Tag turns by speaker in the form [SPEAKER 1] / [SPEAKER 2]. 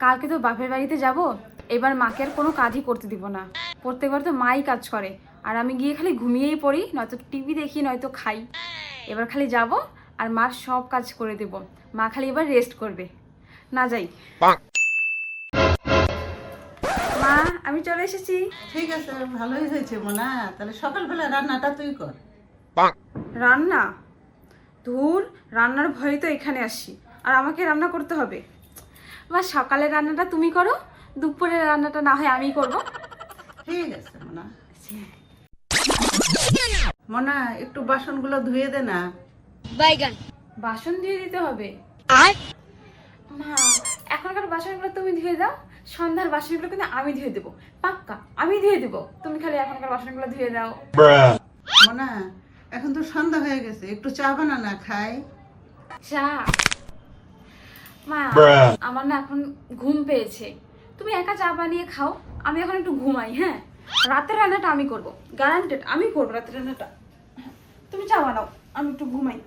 [SPEAKER 1] কালকে তো বাপের বাড়িতে যাব, এবার মাকে আর কোনো কাজই করতে দিব না। প্রত্যেকবার তো মাই কাজ করে, আর আমি গিয়ে খালি ঘুমিয়েই পড়ি, নয়তো টিভি দেখি, নয়তো খাই। এবার খালি যাব আর মার সব কাজ করে দেব। মা খালি এবার রেস্ট করবে। না যাই। মা, আমি চলে এসেছি।
[SPEAKER 2] ঠিক আছে, ভালোই হয়েছে মোনা। তাহলে সকালবেলা রান্নাটা তুই কর।
[SPEAKER 1] রান্না? ধুর, রান্নার ভয়ে তো এখানে আসি, আর আমাকে রান্না করতে হবে। মা, সকালের রান্নাটা তুমি করো, দুপুরের রান্নাটা না হয় আমি করব।
[SPEAKER 2] ঠিক আছে মোনা। মোনা, একটু বাসনগুলো ধুয়ে দে না।
[SPEAKER 1] বাসন ধুয়ে দিতে হবে? মা, এখনকার বাসনগুলো তুমি ধুয়ে দাও, সন্ধ্যার বাসনগুলো কিন্তু আমি ধুয়ে দেবো। পাক্কা আমি ধুয়ে দেবো, তুমি খালি এখনকার বাসনগুলো ধুয়ে দাও।
[SPEAKER 2] মোনা, এখন তো সন্ধ্যা হয়ে গেছে, একটু চা বানা না, খাই।
[SPEAKER 1] চা? মা, আমার না এখন ঘুম পেয়েছে, তুমি একা চা বানিয়ে খাও, আমি এখন একটু ঘুমাই। হ্যাঁ, রাতের রান্নাটা আমি করবো, গ্যারান্টেড আমি করবো রাতের রান্নাটা। তুমি চা বানাও, আমি একটু ঘুমাই।